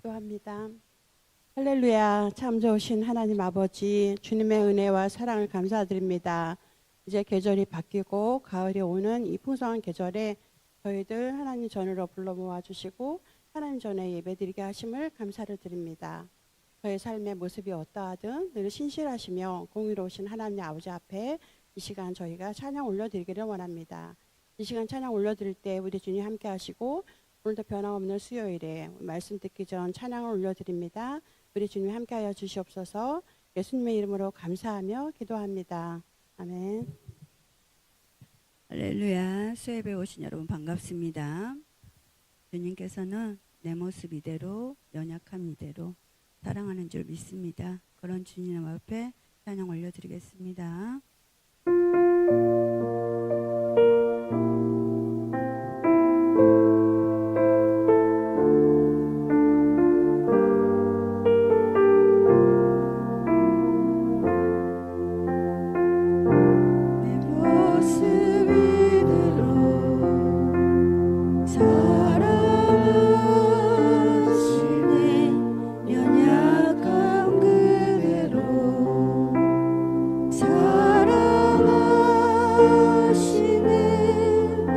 기도합니다. 할렐루야. 참 좋으신 하나님 아버지, 주님의 은혜와 사랑을 감사드립니다. 이제 계절이 바뀌고 가을이 오는 이 풍성한 계절에 저희들 하나님 전으로 불러 모아주시고 하나님 전에 예배드리게 하심을 감사를 드립니다. 저의 삶의 모습이 어떠하든 늘 신실하시며 공의로우신 하나님 아버지 앞에 이 시간 저희가 찬양 올려드리기를 원합니다. 이 시간 찬양 올려드릴 때 우리 주님 함께 하시고 오늘도 변함없는 수요일에 말씀 듣기 전 찬양을 올려드립니다. 우리 주님 함께하여 주시옵소서. 예수님의 이름으로 감사하며 기도합니다. 아멘. 할렐루야. 수협에 오신 여러분 반갑습니다. 주님께서는 내 모습 이대로 연약함 이대로 사랑하는 줄 믿습니다. 그런 주님 앞에 찬양 올려드리겠습니다. 사랑하시네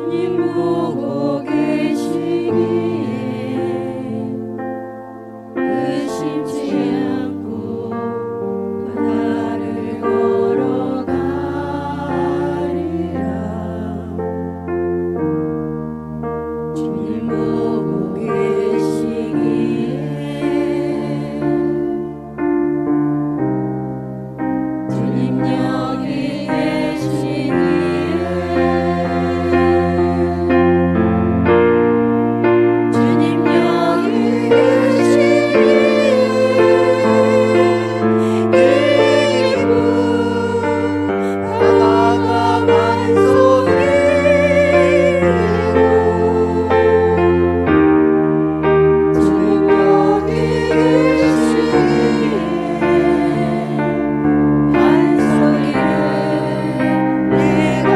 주님 보고 계시기에 의심치 않고 바다를 걸어가리라. 주님 보고 계시기에 주님 여기 계시기에 주님 여기 계시기에 기쁨 바다가 반석이고 주님 여기 계시기에 반석이를 내가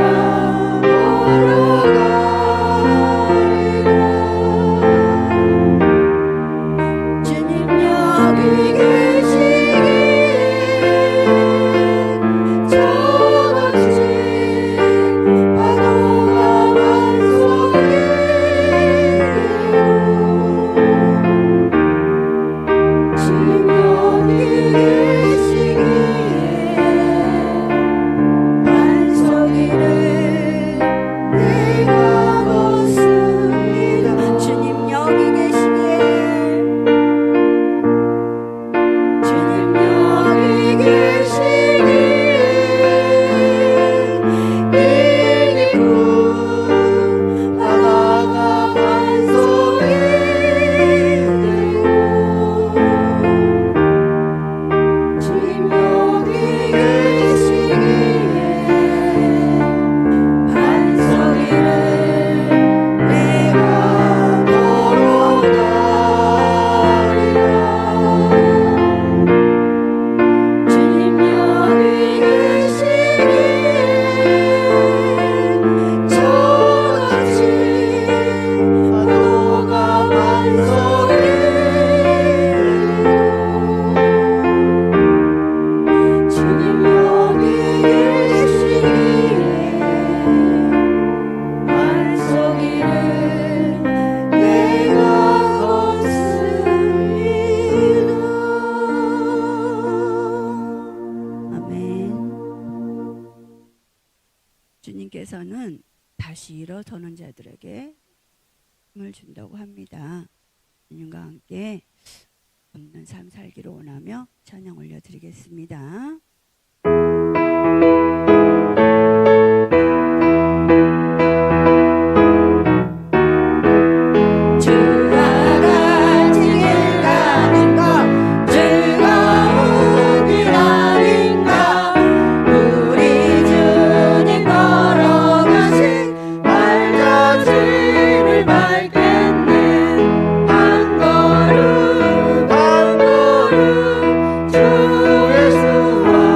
걸어가리라. 주님 여기 계시기에 저같이 파도가 반석이고 주님 여기 계시기에 반석이를 내가 걷습니다. 주님 여기 계시기에 주님 여기 계시기에 이 깊은 바다가 반석이 되고 주님 여기 계시기에 반석이를 내가 걸어가리라. 주님 여기 계시기에 저같이 파도가 반석이고 주님 여기 계시기에 반석이를 내가 걷습니다. 아멘. 주님께서는 다시 일어서는 자들에게 힘을 준다고 합니다. 주님과 함께 없는 삶 살기를 원하며 찬양 올려드리겠습니다. 주와 같이 길 가는 것 즐거운 일 아닌가. 우리 주님 걸어가신 발자취를 밟겠네. 한 걸음 한 걸음 주 예수와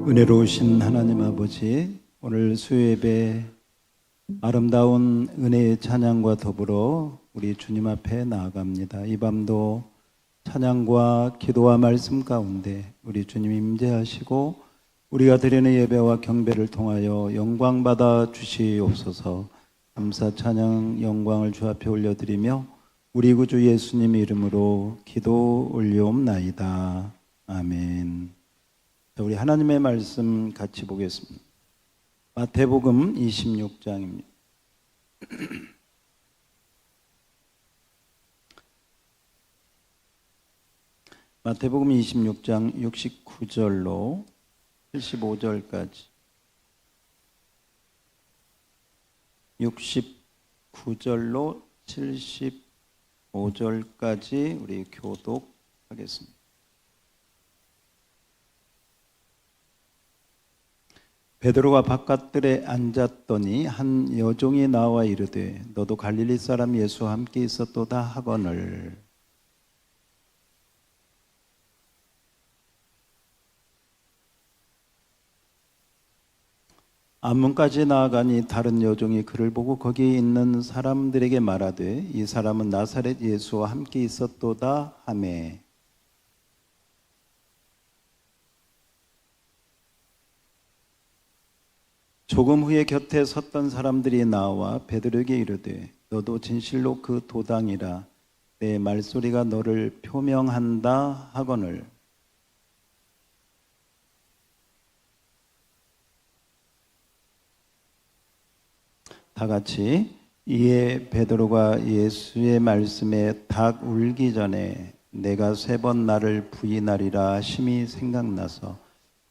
은혜로우신 하나님 아버지, 오늘 수요예배 아름다운 은혜의 찬양과 더불어 우리 주님 앞에 나아갑니다. 이 밤도 찬양과 기도와 말씀 가운데 우리 주님 임재하시고 우리가 드리는 예배와 경배를 통하여 영광 받아 주시옵소서. 감사 찬양 영광을 주 앞에 올려드리며 우리 구주 예수님 이름으로 기도 올리옵나이다. 아멘. 자, 우리 하나님의 말씀 같이 보겠습니다. 마태복음 26장입니다. 마태복음 26장 69절로 75절까지 69절로 75절까지 우리 교독하겠습니다. 베드로가 바깥들에 앉았더니 한 여종이 나와 이르되 너도 갈릴리 사람 예수와 함께 있었도다 하거늘 앞문까지 나아가니 다른 여종이 그를 보고 거기 있는 사람들에게 말하되 이 사람은 나사렛 예수와 함께 있었도다 하매 조금 후에 곁에 섰던 사람들이 나와 베드로에게 이르되 너도 진실로 그 도당이라 내 말소리가 너를 표명한다 하거늘 다 같이 이에 베드로가 예수의 말씀에 닭 울기 전에 내가 3번 나를 부인하리라 심히 생각나서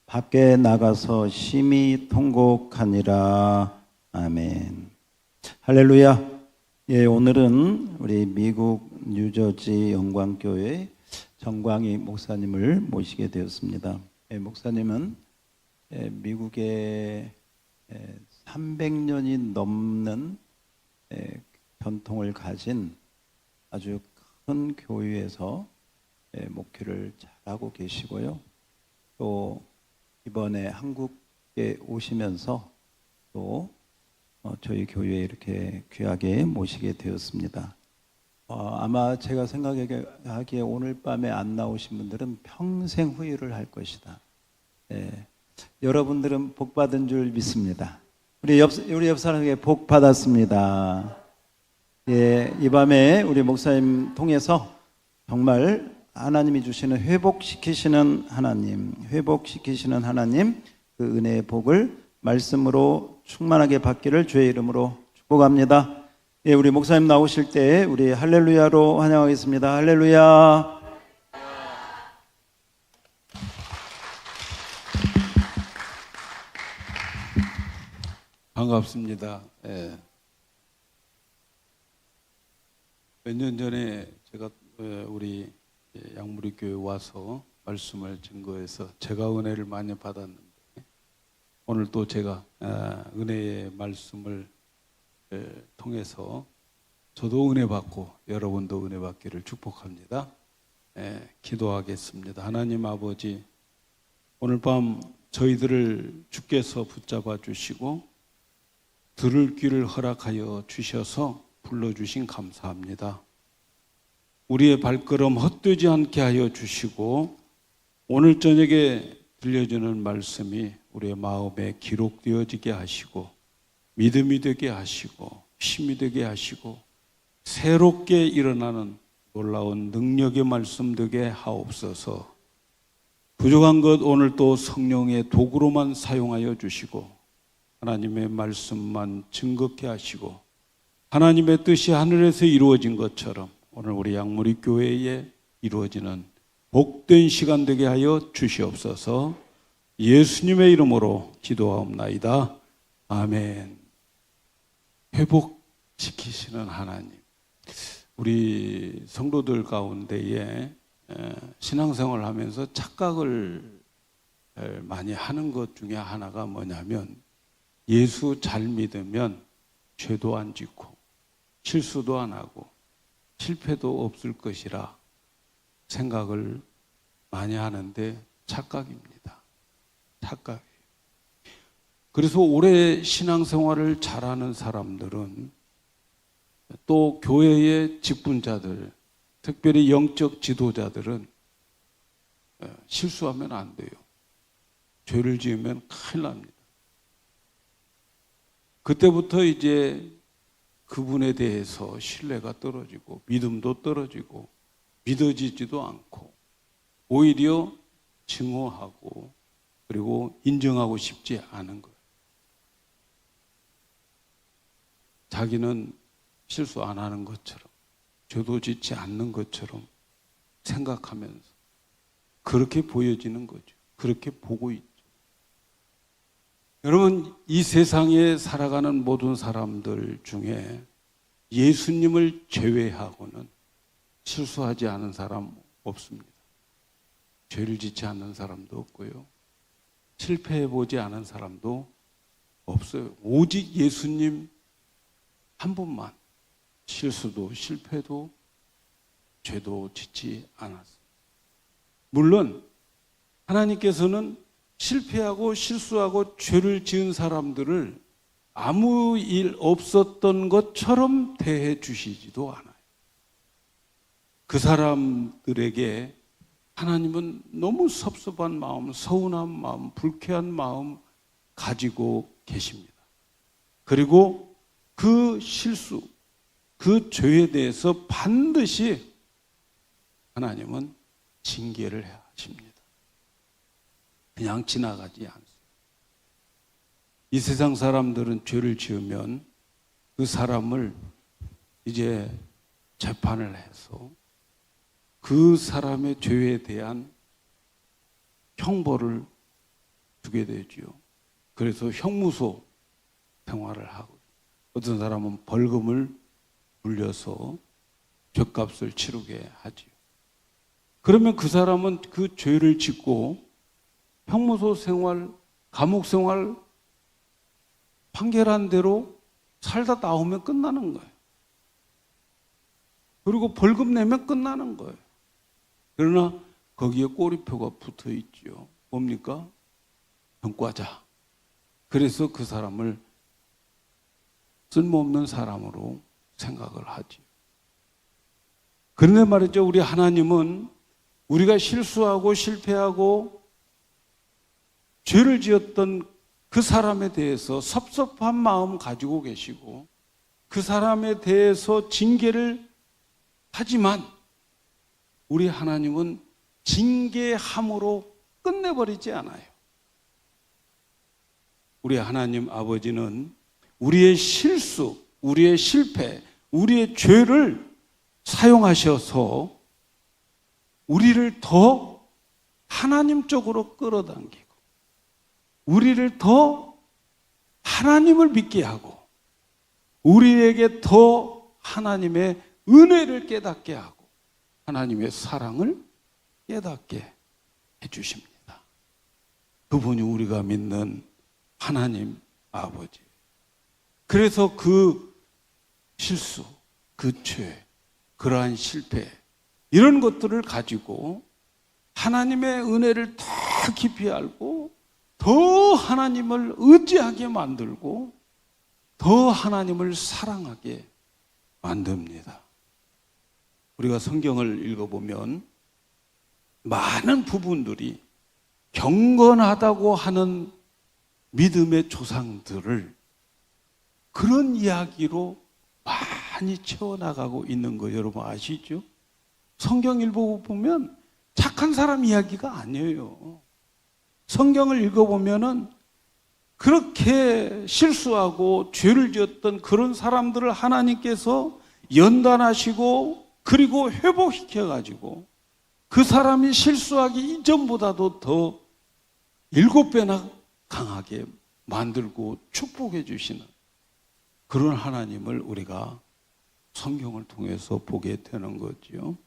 밖에 나가서 심히 통곡하니라. 아멘. 할렐루야. 예, 오늘은 우리 미국 뉴저지 영광교회 정광희 목사님을 모시게 되었습니다. 예, 목사님은 미국에 300년이 넘는 전통을 가진 아주 큰 교회에서 목회를 잘하고 계시고요. 또 이번에 한국에 오시면서 또 저희 교회에 이렇게 귀하게 모시게 되었습니다. 아마 제가 생각하기에 오늘 밤에 안 나오신 분들은 평생 후회를 할 것이다. 여러분들은 복 받은 줄 믿습니다. 우리 옆 사람에게 복 받았습니다. 예, 이 밤에 우리 목사님 통해서 정말 하나님이 주시는 회복시키시는 하나님, 그 은혜의 복을 말씀으로 충만하게 받기를 주의 이름으로 축복합니다. 예, 우리 목사님 나오실 때 우리 할렐루야로 환영하겠습니다. 할렐루야. 반갑습니다. 예. 몇 년 전에 제가 우리 양무리교회 와서 말씀을 증거해서 제가 은혜를 많이 받았는데 오늘 또 제가 은혜의 말씀을 통해서 저도 은혜 받고 여러분도 은혜 받기를 축복합니다. 기도하겠습니다. 하나님 아버지, 오늘 밤 저희들을 주께서 붙잡아 주시고 들을 귀를 허락하여 주셔서 불러주신 감사합니다. 우리의 발걸음 헛되지 않게 하여 주시고 오늘 저녁에 들려주는 말씀이 우리의 마음에 기록되어지게 하시고 믿음이 되게 하시고 힘이 되게 하시고 새롭게 일어나는 놀라운 능력의 말씀 되게 하옵소서. 부족한 것 오늘 또 성령의 도구로만 사용하여 주시고 하나님의 말씀만 증거케 하시고 하나님의 뜻이 하늘에서 이루어진 것처럼 오늘 우리 양무리 교회에 이루어지는 복된 시간 되게 하여 주시옵소서. 예수님의 이름으로 기도하옵나이다. 아멘. 회복시키시는 하나님, 우리 성도들 가운데에 신앙생활을 하면서 착각을 많이 하는 것 중에 하나가 뭐냐면 예수 잘 믿으면 죄도 안 짓고 실수도 안 하고 실패도 없을 것이라 생각을 많이 하는데 착각입니다. 착각이에요. 그래서 오래 신앙생활을 잘하는 사람들은 또 교회의 직분자들, 특별히 영적 지도자들은 실수하면 안 돼요. 죄를 지으면 큰일 납니다. 그때부터 이제 그분에 대해서 신뢰가 떨어지고 믿음도 떨어지고 믿어지지도 않고 오히려 증오하고 그리고 인정하고 싶지 않은 거예요. 자기는 실수 안 하는 것처럼 죄도 짓지 않는 것처럼 생각하면서 그렇게 보여지는 거죠. 그렇게 보고 있죠. 여러분, 이 세상에 살아가는 모든 사람들 중에 예수님을 제외하고는 실수하지 않은 사람 없습니다. 죄를 짓지 않는 사람도 없고요. 실패해보지 않은 사람도 없어요. 오직 예수님 한 분만 실수도 실패도 죄도 짓지 않았어요. 물론 하나님께서는 실패하고 실수하고 죄를 지은 사람들을 아무 일 없었던 것처럼 대해 주시지도 않아요. 그 사람들에게 하나님은 너무 섭섭한 마음, 서운한 마음, 불쾌한 마음 가지고 계십니다. 그리고 그 실수, 그 죄에 대해서 반드시 하나님은 징계를 하십니다. 그냥 지나가지 않습니다. 이 세상 사람들은 죄를 지으면 그 사람을 이제 재판을 해서 그 사람의 죄에 대한 형벌을 주게 되죠. 그래서 형무소 생활을 하고 어떤 사람은 벌금을 물려서 죗값을 치르게 하지요. 그러면 그 사람은 그 죄를 짓고 형무소 생활, 감옥 생활 판결한 대로 살다 나오면 끝나는 거예요. 그리고 벌금 내면 끝나는 거예요. 그러나 거기에 꼬리표가 붙어 있죠. 뭡니까? 전과자. 그래서 그 사람을 쓸모없는 사람으로 생각을 하지. 그런데 말이죠. 우리 하나님은 우리가 실수하고 실패하고 죄를 지었던 그 사람에 대해서 섭섭한 마음 가지고 계시고 그 사람에 대해서 징계를 하지만 우리 하나님은 징계함으로 끝내버리지 않아요. 우리 하나님 아버지는 우리의 실수, 우리의 실패, 우리의 죄를 사용하셔서 우리를 더 하나님 쪽으로 끌어당기고 우리를 더 하나님을 믿게 하고 우리에게 더 하나님의 은혜를 깨닫게 하고 하나님의 사랑을 깨닫게 해주십니다. 그분이 우리가 믿는 하나님 아버지. 그래서 그 실수, 그 죄, 그러한 실패 이런 것들을 가지고 하나님의 은혜를 더 깊이 알고 더 하나님을 의지하게 만들고 더 하나님을 사랑하게 만듭니다. 우리가 성경을 읽어보면 많은 부분들이 경건하다고 하는 믿음의 조상들을 그런 이야기로 많이 채워나가고 있는 거 여러분 아시죠? 성경 읽어보면 착한 사람 이야기가 아니에요. 성경을 읽어보면은 그렇게 실수하고 죄를 지었던 그런 사람들을 하나님께서 연단하시고 그리고 회복시켜가지고 그 사람이 실수하기 이전보다도 더 7배나 강하게 만들고 축복해 주시는 그런 하나님을 우리가 성경을 통해서 보게 되는 거죠.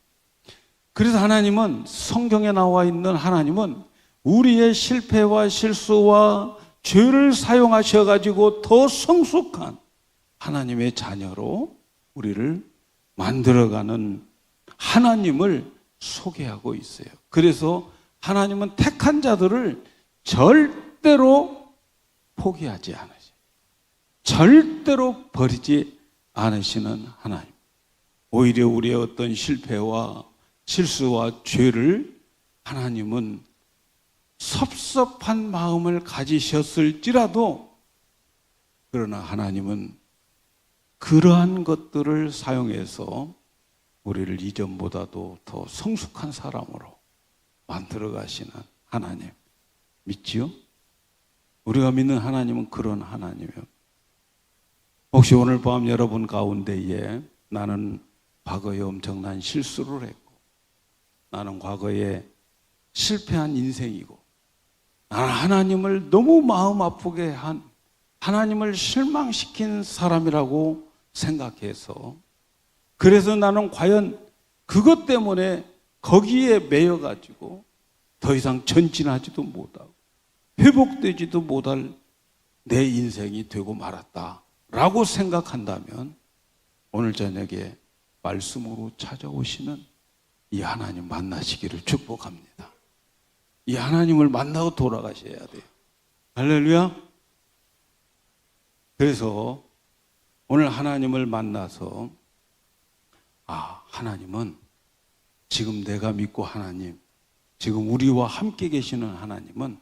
그래서 하나님은 성경에 나와 있는 하나님은 우리의 실패와 실수와 죄를 사용하셔가지고 더 성숙한 하나님의 자녀로 우리를 만들어가는 하나님을 소개하고 있어요. 그래서 하나님은 택한 자들을 절대로 포기하지 않으세요. 절대로 버리지 않으시는 하나님. 오히려 우리의 어떤 실패와 실수와 죄를 하나님은 섭섭한 마음을 가지셨을지라도 그러나 하나님은 그러한 것들을 사용해서 우리를 이전보다도 더 성숙한 사람으로 만들어 가시는 하나님 믿지요? 우리가 믿는 하나님은 그런 하나님이에요. 혹시 오늘 밤 여러분 가운데에 나는 과거에 엄청난 실수를 했고 나는 과거에 실패한 인생이고 나는 하나님을 너무 마음 아프게 한 하나님을 실망시킨 사람이라고 생각해서 그래서 나는 과연 그것 때문에 거기에 매여가지고 더 이상 전진하지도 못하고 회복되지도 못할 내 인생이 되고 말았다라고 생각한다면 오늘 저녁에 말씀으로 찾아오시는 이 하나님 만나시기를 축복합니다. 이 하나님을 만나고 돌아가셔야 돼요. 할렐루야. 그래서 오늘 하나님을 만나서 하나님은 지금 내가 믿고 하나님, 지금 우리와 함께 계시는 하나님은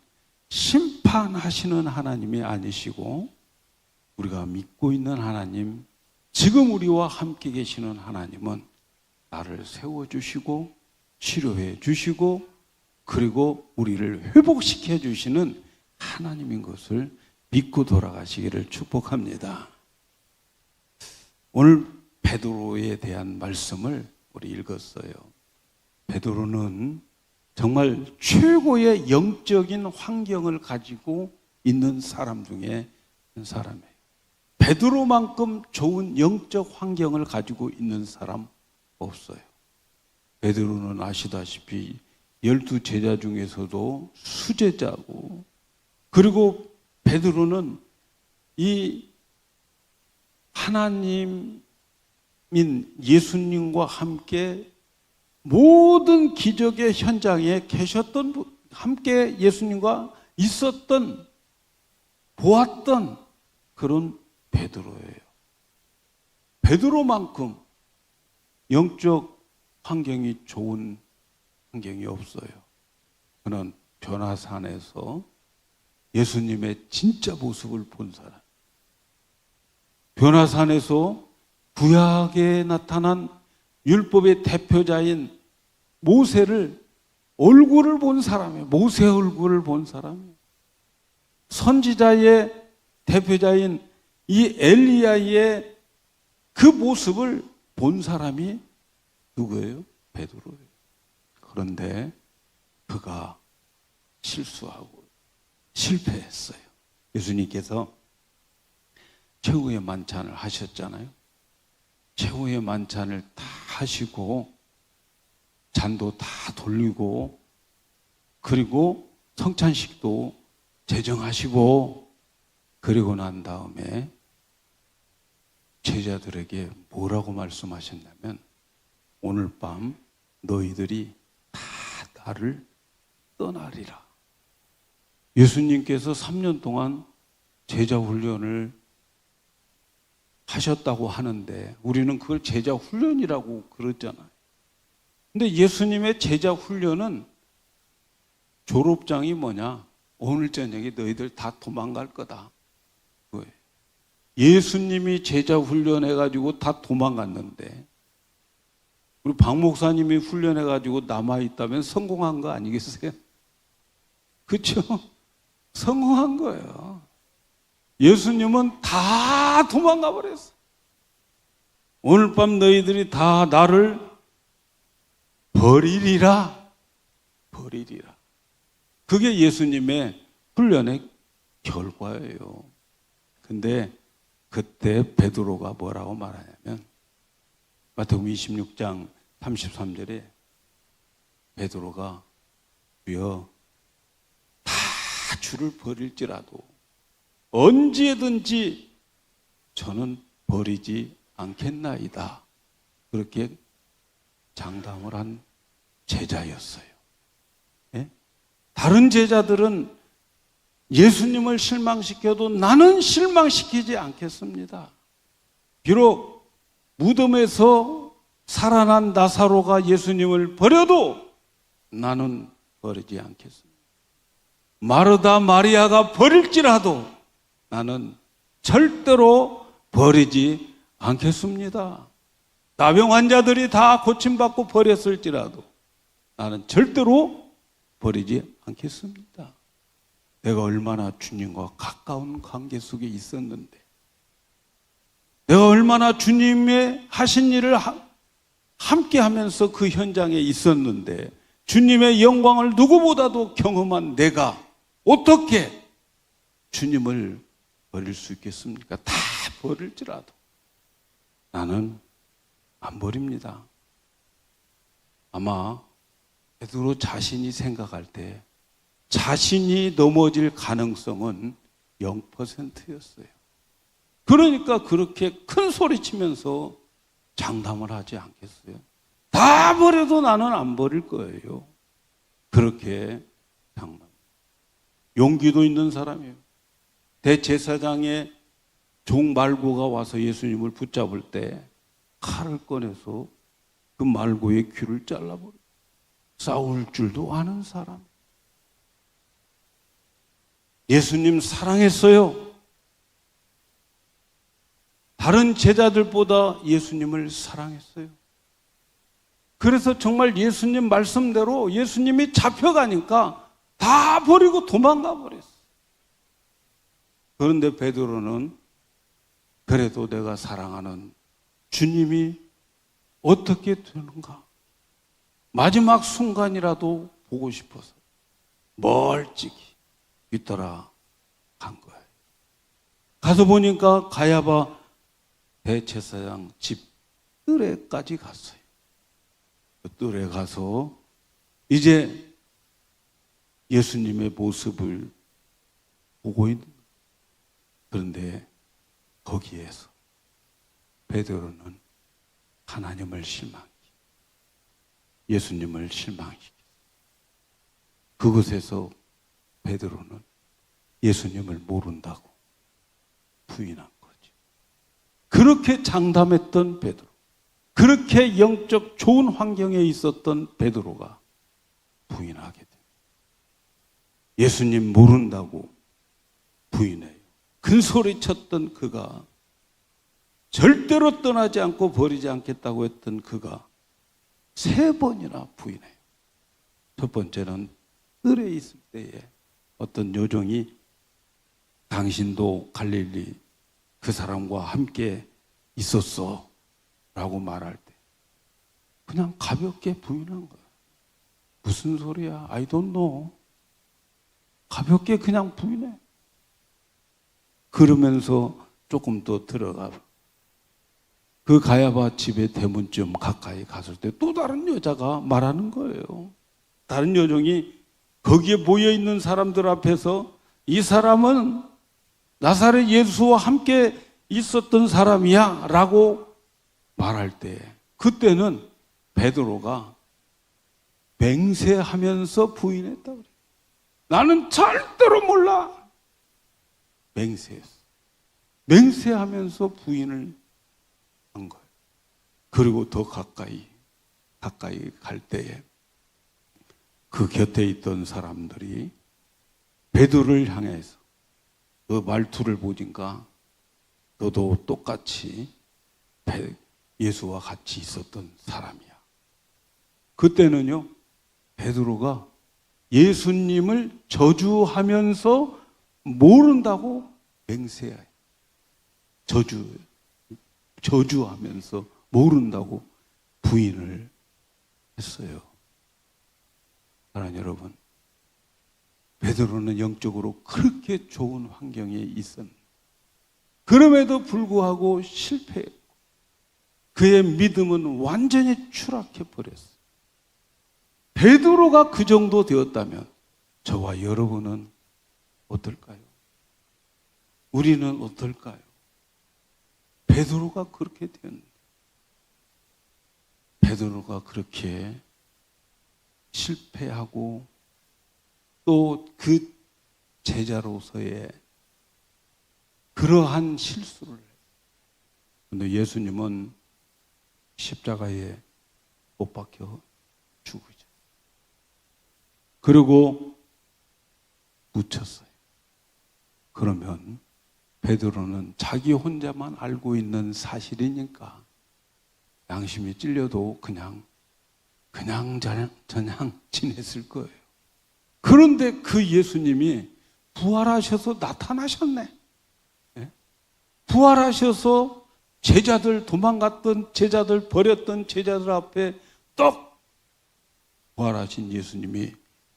심판하시는 하나님이 아니시고 우리가 믿고 있는 하나님, 지금 우리와 함께 계시는 하나님은 나를 세워주시고 치료해 주시고 그리고 우리를 회복시켜 주시는 하나님인 것을 믿고 돌아가시기를 축복합니다. 오늘 베드로에 대한 말씀을 우리 읽었어요. 베드로는 정말 최고의 영적인 환경을 가지고 있는 사람 중에 한 사람이에요. 베드로만큼 좋은 영적 환경을 가지고 있는 사람 없어요. 베드로는 아시다시피 12제자 중에서도 수제자고 그리고 베드로는 이 하나님인 예수님과 함께 모든 기적의 현장에 계셨던 함께 예수님과 있었던 보았던 그런 베드로예요. 베드로만큼 영적 환경이 좋은 환경이 없어요. 그는 변화산에서 예수님의 진짜 모습을 본 사람. 변화산에서 구약에 나타난 율법의 대표자인 모세를 얼굴을 본 사람이에요. 모세 얼굴을 본 사람이에요. 선지자의 대표자인 이 엘리야의 그 모습을 본 사람이 누구예요? 베드로예요. 그런데 그가 실수하고 실패했어요. 예수님께서 최후의 만찬을 하셨잖아요. 최후의 만찬을 다 하시고 잔도 다 돌리고 그리고 성찬식도 제정하시고 그리고 난 다음에 제자들에게 뭐라고 말씀하셨냐면 오늘 밤 너희들이 다 나를 떠나리라. 예수님께서 3년 동안 제자 훈련을 하셨다고 하는데 우리는 그걸 제자 훈련이라고 그러잖아요. 근데 예수님의 제자 훈련은 졸업장이 뭐냐? 오늘 저녁에 너희들 다 도망갈 거다. 그거예요. 예수님이 제자 훈련해가지고 다 도망갔는데 우리 박 목사님이 훈련해가지고 남아있다면 성공한 거 아니겠어요? 그렇죠? 성공한 거예요. 예수님은 다 도망가 버렸어. 오늘 밤 너희들이 다 나를 버리리라. 버리리라. 그게 예수님의 훈련의 결과예요. 근데 그때 베드로가 뭐라고 말하냐면 마태복음 26장 33절에 베드로가 주여 다 주를 버릴지라도 언제든지 저는 버리지 않겠나이다. 그렇게 장담을 한 제자였어요. 예? 다른 제자들은 예수님을 실망시켜도 나는 실망시키지 않겠습니다. 비록 무덤에서 살아난 나사로가 예수님을 버려도 나는 버리지 않겠습니다. 마르다 마리아가 버릴지라도 나는 절대로 버리지 않겠습니다. 나병 환자들이 다 고침받고 버렸을지라도 나는 절대로 버리지 않겠습니다. 내가 얼마나 주님과 가까운 관계 속에 있었는데, 내가 얼마나 주님의 하신 일을 함께 하면서 그 현장에 있었는데, 주님의 영광을 누구보다도 경험한 내가 어떻게 주님을 버릴 수 있겠습니까? 다 버릴지라도 나는 안 버립니다. 아마 베드로 자신이 생각할 때 자신이 넘어질 가능성은 0%였어요. 그러니까 그렇게 큰 소리 치면서 장담을 하지 않겠어요? 다 버려도 나는 안 버릴 거예요. 그렇게 장담. 용기도 있는 사람이에요. 대제사장의 종 말고가 와서 예수님을 붙잡을 때 칼을 꺼내서 그 말고의 귀를 잘라버려요. 싸울 줄도 아는 사람. 예수님 사랑했어요. 다른 제자들보다 예수님을 사랑했어요. 그래서 정말 예수님 말씀대로 예수님이 잡혀가니까 다 버리고 도망가 버렸어요. 그런데 베드로는 그래도 내가 사랑하는 주님이 어떻게 되는가? 마지막 순간이라도 보고 싶어서 멀찍이 뒤따라 간 거예요. 가서 보니까 가야바 대제사장 집 뜰에까지 갔어요. 그 뜰에 가서 이제 예수님의 모습을 보고 있는 거예요. 그런데 거기에서 베드로는 하나님을 실망시키고 예수님을 실망시켰어요. 그곳에서 베드로는 예수님을 모른다고 부인한 거죠. 그렇게 장담했던 베드로, 그렇게 영적 좋은 환경에 있었던 베드로가 부인하게 됩니다. 예수님 모른다고 부인해요. 큰 소리 쳤던 그가, 절대로 떠나지 않고 버리지 않겠다고 했던 그가 3번이나 부인해요. 첫 번째는 뜰에 있을 때에 어떤 요정이 당신도 갈릴리 그 사람과 함께 있었어 라고 말할 때 그냥 가볍게 부인한 거야. 무슨 소리야? I don't know. 가볍게 그냥 부인해. 그러면서 조금 더 들어가. 그 가야바 집의 대문쯤 가까이 갔을 때 또 다른 여자가 말하는 거예요. 다른 여종이 거기에 모여있는 사람들 앞에서 이 사람은 나사렛 예수와 함께 있었던 사람이야 라고 말할 때, 그때는 베드로가 맹세하면서 부인했다고 그래요. 나는 절대로 몰라. 맹세했어. 맹세하면서 부인을 한 거예요. 그리고 더 가까이 갈 때에 그 곁에 있던 사람들이 베드로를 향해서 그 말투를 보니까 너도 똑같이 예수와 같이 있었던 사람이야. 그때는요, 베드로가 예수님을 저주하면서 모른다고 맹세해요. 저주하면서 모른다고 부인을 했어요. 사랑하는 여러분, 베드로는 영적으로 그렇게 좋은 환경에 있었는데 그럼에도 불구하고 실패했고 그의 믿음은 완전히 추락해 버렸어요. 베드로가 그 정도 되었다면 저와 여러분은 어떨까요? 우리는 어떨까요? 베드로가 그렇게 되었는데, 베드로가 그렇게 실패하고 또 그 제자로서의 그러한 실수를 해요. 그런데 예수님은 십자가에 못 박혀 죽으죠. 그리고 묻혔어요. 그러면 베드로는 자기 혼자만 알고 있는 사실이니까 양심이 찔려도 그냥 저냥 지냈을 거예요. 그런데 그 예수님이 부활하셔서 나타나셨네. 예? 부활하셔서 제자들 도망갔던 제자들 버렸던 제자들 앞에 떡 부활하신 예수님이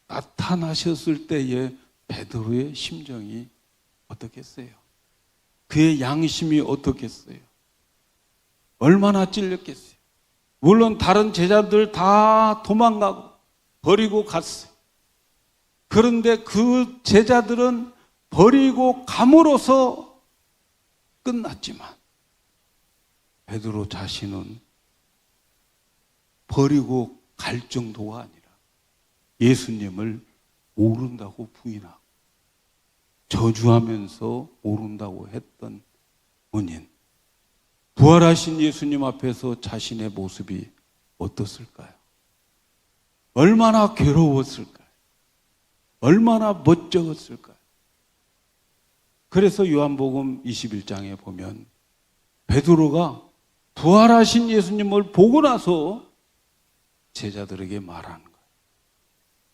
나타나셨을 때의 베드로의 심정이 어떻겠어요? 그의 양심이 어떻겠어요? 얼마나 찔렸겠어요? 물론 다른 제자들 다 도망가고 버리고 갔어요. 그런데 그 제자들은 버리고 감으로써 끝났지만 베드로 자신은 버리고 갈 정도가 아니라 예수님을 모른다고 부인하고 저주하면서 모른다고 했던 원인, 부활하신 예수님 앞에서 자신의 모습이 어떻을까요? 얼마나 괴로웠을까요? 얼마나 멋쩍었을까요? 그래서 요한복음 21장에 보면 베드로가 부활하신 예수님을 보고 나서 제자들에게 말하는 거예요.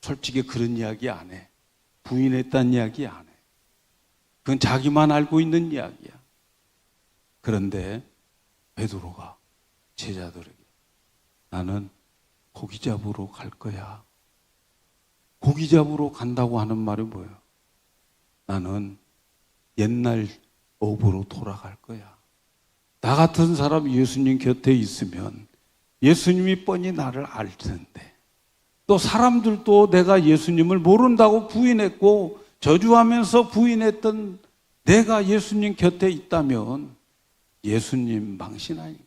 솔직히 그런 이야기 안 해. 부인했다는 이야기 안 해. 그건 자기만 알고 있는 이야기야. 그런데 베드로가 제자들에게 나는 고기 잡으러 갈 거야. 고기 잡으러 간다고 하는 말이 뭐예요? 나는 옛날 업으로 돌아갈 거야. 나 같은 사람 예수님 곁에 있으면 예수님이 뻔히 나를 알 텐데 또 사람들도 내가 예수님을 모른다고 부인했고 저주하면서 부인했던 내가 예수님 곁에 있다면 예수님 망신하니까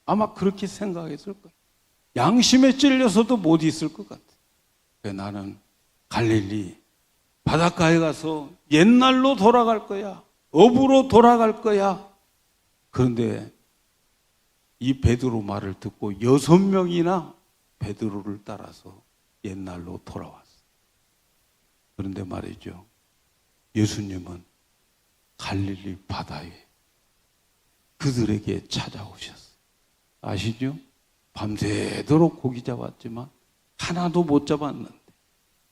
아마 그렇게 생각했을 거예요. 양심에 찔려서도 못 있을 것 같아요. 나는 갈릴리 바닷가에 가서 옛날로 돌아갈 거야. 업으로 돌아갈 거야. 그런데 이 베드로 말을 듣고 6명이나 베드로를 따라서 옛날로 돌아왔어요. 그런데 말이죠. 예수님은 갈릴리 바다에 그들에게 찾아오셨어요. 아시죠? 밤새도록 고기 잡았지만 하나도 못 잡았는데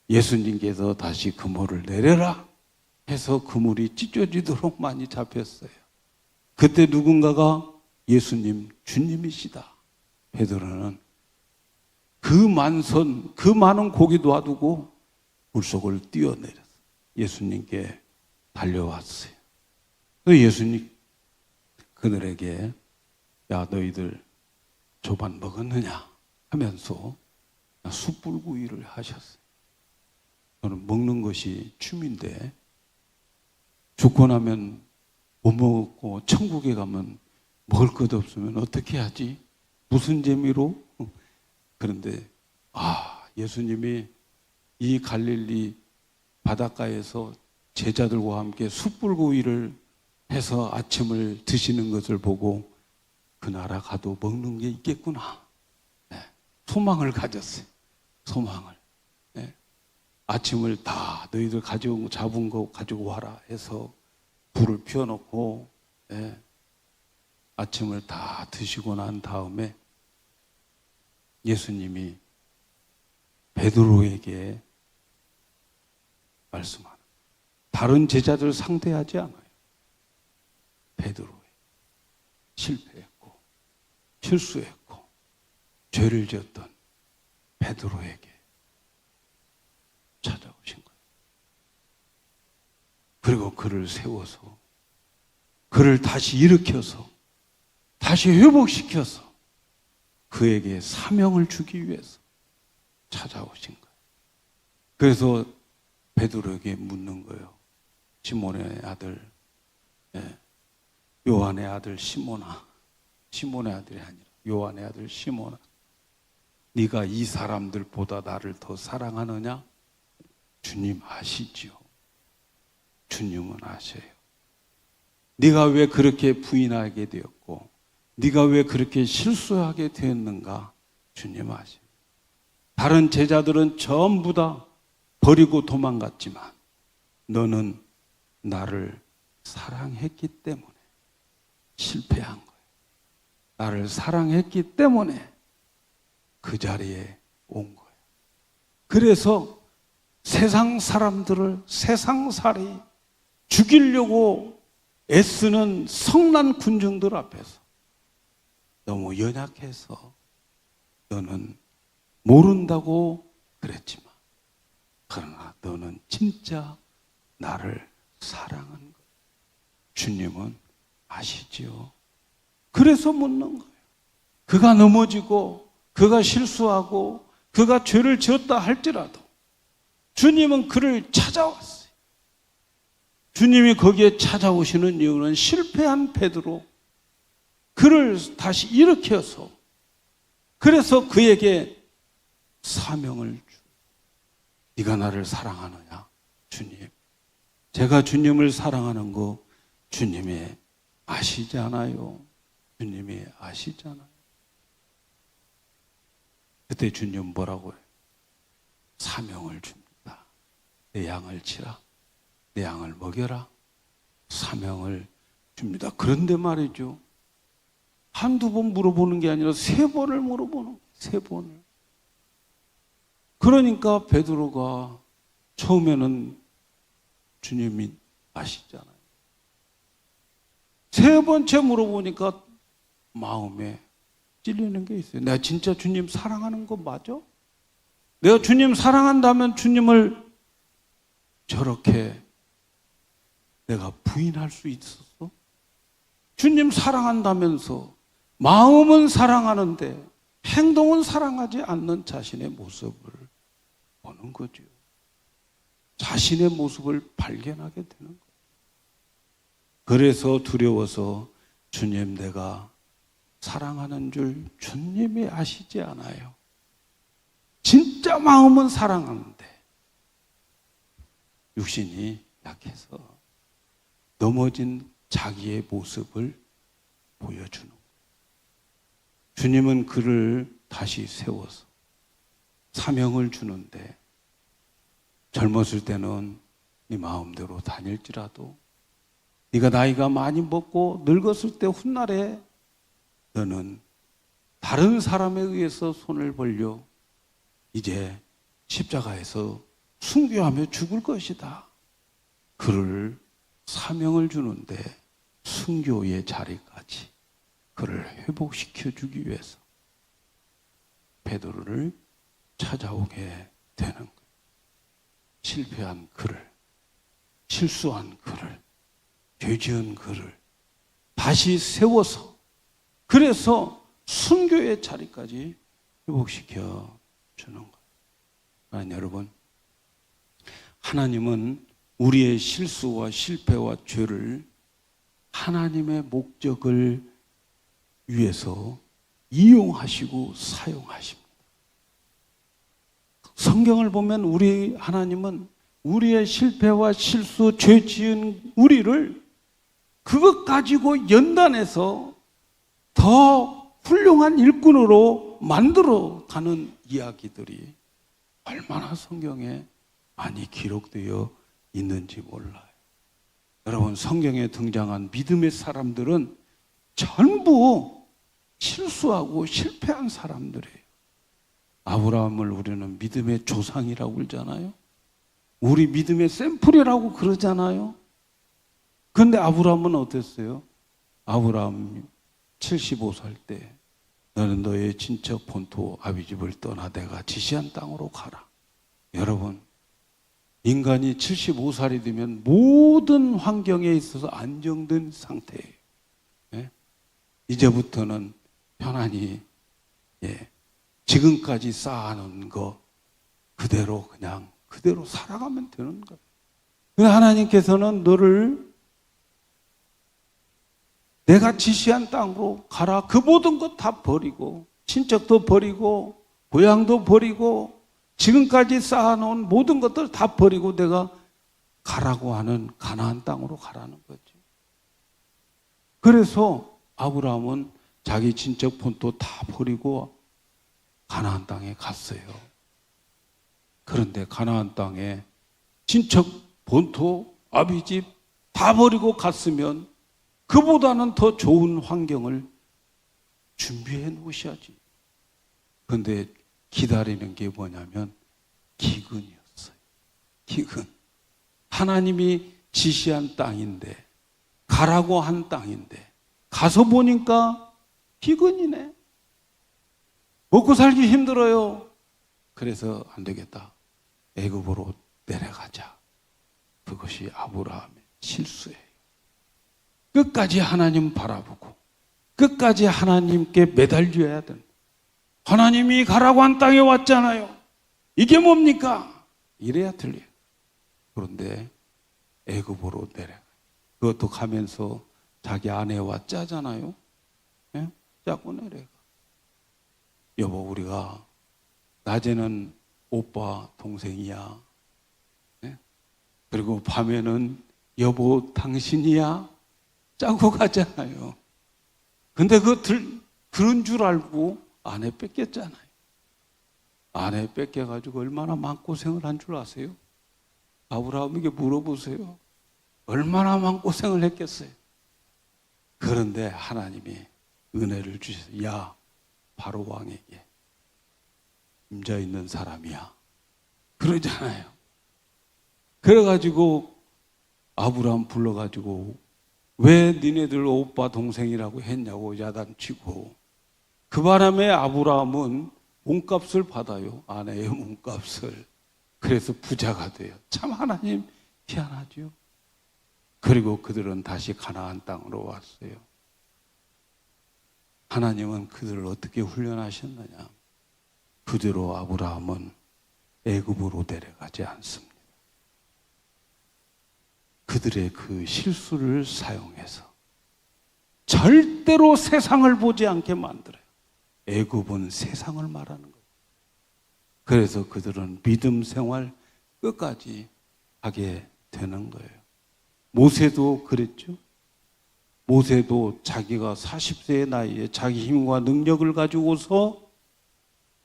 예수님께서 다시 그물을 내려라 해서 그물이 찢어지도록 많이 잡혔어요. 그때 누군가가 예수님 주님이시다. 베드로는 그 많은 고기 놔두고 물속을 뛰어내렸어요. 예수님께 달려왔어요. 예수님 그들에게 야 너희들 조반 먹었느냐 하면서 숯불구이를 하셨어요. 저는 먹는 것이 취미인데 죽고 나면 못 먹고 천국에 가면 먹을 것 없으면 어떻게 하지? 무슨 재미로? 그런데 예수님이 이 갈릴리 바닷가에서 제자들과 함께 숯불구이를 해서 아침을 드시는 것을 보고 그 나라 가도 먹는 게 있겠구나. 네. 소망을 가졌어요. 소망을. 네. 아침을 다 너희들 잡은 거 가지고 와라 해서 불을 피워놓고 네. 아침을 다 드시고 난 다음에 예수님이 베드로에게 말씀하는 다른 제자들 상대하지 않아요. 베드로에 실패했고 실수했고 죄를 지었던 베드로에게 찾아오신 거예요. 그리고 그를 세워서 그를 다시 일으켜서 다시 회복시켜서 그에게 사명을 주기 위해서 찾아오신 거예요. 그래서 베드로에게 묻는 거예요. 시몬의 아들, 요한의 아들 시몬아. 시몬의 아들이 아니라 요한의 아들 시몬아. 네가 이 사람들보다 나를 더 사랑하느냐? 주님 아시죠? 주님은 아셔요. 네가 왜 그렇게 부인하게 되었고 네가 왜 그렇게 실수하게 되었는가? 주님 아셔요. 다른 제자들은 전부 다 버리고 도망갔지만 너는 나를 사랑했기 때문에 실패한 거예요. 나를 사랑했기 때문에 그 자리에 온 거예요. 그래서 세상 사람들을 세상살이 죽이려고 애쓰는 성난 군중들 앞에서 너무 연약해서 너는 모른다고 그랬지만 그러나 너는 진짜 나를 사랑한 거예요. 주님은 아시지요. 그래서 묻는 거예요. 그가 넘어지고 그가 실수하고 그가 죄를 지었다 할지라도 주님은 그를 찾아왔어요. 주님이 거기에 찾아오시는 이유는 실패한 베드로 그를 다시 일으켜서 그래서 그에게 사명을 주. 네가 나를 사랑하느냐? 주님. 제가 주님을 사랑하는 거 주님이 아시지 않아요? 주님이 아시잖아요. 그때 주님 뭐라고 해요? 사명을 줍니다. 내 양을 치라. 내 양을 먹여라. 사명을 줍니다. 그런데 말이죠. 한두 번 물어보는 게 아니라 3번을 물어보는 거예요. 3번을. 그러니까 베드로가 처음에는 주님이 아시잖아요. 3번째 물어보니까 마음에 찔리는 게 있어요. 내가 진짜 주님 사랑하는 거 맞아? 내가 주님 사랑한다면 주님을 저렇게 내가 부인할 수 있었어? 주님 사랑한다면서 마음은 사랑하는데 행동은 사랑하지 않는 자신의 모습을 보는 거죠. 자신의 모습을 발견하게 되는 거예요. 그래서 두려워서 주님 내가 사랑하는 줄 주님이 아시지 않아요. 진짜 마음은 사랑하는데 육신이 약해서 넘어진 자기의 모습을 보여주는 거예요. 주님은 그를 다시 세워서 사명을 주는데 젊었을 때는 네 마음대로 다닐지라도 네가 나이가 많이 먹고 늙었을 때 훗날에 너는 다른 사람에 의해서 손을 벌려 이제 십자가에서 순교하며 죽을 것이다. 그를 사명을 주는데 순교의 자리까지 그를 회복시켜 주기 위해서 베드로를 찾아오게 되는 거예요. 실패한 그를, 실수한 그를, 죄 지은 그를 다시 세워서 그래서 순교의 자리까지 회복시켜 주는 거예요. 그러니까 여러분, 하나님은 우리의 실수와 실패와 죄를 하나님의 목적을 위해서 이용하시고 사용하십니다. 성경을 보면 우리 하나님은 우리의 실패와 실수, 죄 지은 우리를 그것 가지고 연단해서 더 훌륭한 일꾼으로 만들어 가는 이야기들이 얼마나 성경에 많이 기록되어 있는지 몰라요. 여러분, 성경에 등장한 믿음의 사람들은 전부 실수하고 실패한 사람들이에요. 아브라함을 우리는 믿음의 조상이라고 그러잖아요. 우리 믿음의 샘플이라고 그러잖아요. 그런데 아브라함은 어땠어요? 아브라함이 75살 때 너는 너의 친척 본토 아비집을 떠나 내가 지시한 땅으로 가라. 여러분, 인간이 75살이 되면 모든 환경에 있어서 안정된 상태예요. 예? 이제부터는 편안히 지금까지 쌓아놓은 거 그대로 그냥 그대로 살아가면 되는 거예요. 그래서 하나님께서는 너를 내가 지시한 땅으로 가라. 그 모든 것 다 버리고 친척도 버리고 고향도 버리고 지금까지 쌓아놓은 모든 것들 다 버리고 내가 가라고 하는 가나안 땅으로 가라는 거지. 그래서 아브라함은 자기 친척 본토 다 버리고 가나안 땅에 갔어요. 그런데 가나안 땅에 친척 본토 아비집 다 버리고 갔으면 그보다는 더 좋은 환경을 준비해 놓으셔야지. 그런데 기다리는 게 뭐냐면 기근이었어요. 기근. 하나님이 지시한 땅인데, 가라고 한 땅인데 가서 보니까 기근이네. 먹고 살기 힘들어요. 그래서 안 되겠다. 애굽으로 내려가자. 그것이 아브라함의 실수예요. 끝까지 하나님 바라보고 끝까지 하나님께 매달려야 된다. 하나님이 가라고 한 땅에 왔잖아요. 이게 뭡니까? 이래야 들려요. 그런데 애굽으로 내려가. 그것도 가면서 자기 아내와 짜잖아요. 예? 짜고 내려가. 여보, 우리가 낮에는 오빠 동생이야. 예? 그리고 밤에는 여보 당신이야. 짜고 가잖아요. 근데 그런 줄 알고 아내 뺏겼잖아요. 아내 뺏겨가지고 얼마나 마음고생을 한 줄 아세요? 아브라함에게 물어보세요. 얼마나 마음고생을 했겠어요. 그런데 하나님이 은혜를 주셔서 야, 바로 왕에게 임자 있는 사람이야. 그러잖아요. 그래가지고 아브라함 불러가지고 왜 니네들 오빠 동생이라고 했냐고 야단치고, 그 바람에 아브라함은 몸값을 받아요. 아내의 몸값을. 그래서 부자가 돼요. 참 하나님 희한하죠. 그리고 그들은 다시 가나안 땅으로 왔어요. 하나님은 그들을 어떻게 훈련하셨느냐? 그대로 아브라함은 애굽으로 내려가지 않습니다. 그들의 그 실수를 사용해서 절대로 세상을 보지 않게 만들어요. 애굽은 세상을 말하는 거예요. 그래서 그들은 믿음 생활 끝까지 하게 되는 거예요. 모세도 그랬죠. 모세도 자기가 40세의 나이에 자기 힘과 능력을 가지고서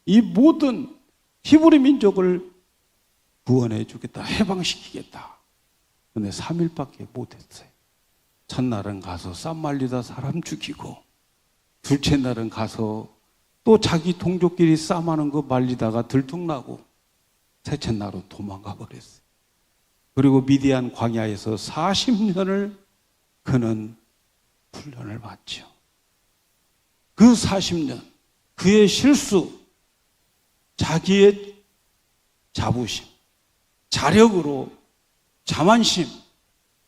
이 모든 히브리 민족을 구원해 주겠다, 해방시키겠다. 근데 3일밖에 못했어요. 첫날은 가서 쌈 말리다 사람 죽이고, 둘째 날은 가서 또 자기 동족끼리 싸움하는 거 말리다가 들통나고, 셋째 날은 도망가 버렸어요. 그리고 미디안 광야에서 40년을 그는 훈련을 받죠. 그 40년 그의 실수, 자기의 자부심, 자력으로 자만심,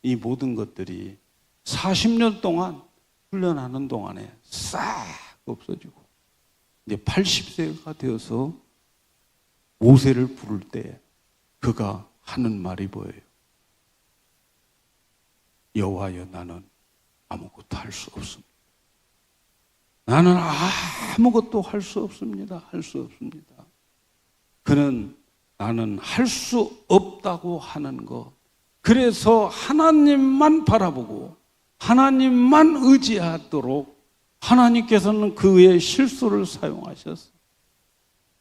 이 모든 것들이 40년 동안 훈련하는 동안에 싹 없어지고, 이제 80세가 되어서 모세를 부를 때 그가 하는 말이 뭐예요? 여호와여, 나는 아무것도 할 수 없습니다. 나는 아무것도 할 수 없습니다. 할 수 없습니다. 그는 나는 할 수 없다고 하는 것. 그래서 하나님만 바라보고 하나님만 의지하도록 하나님께서는 그의 실수를 사용하셨어요.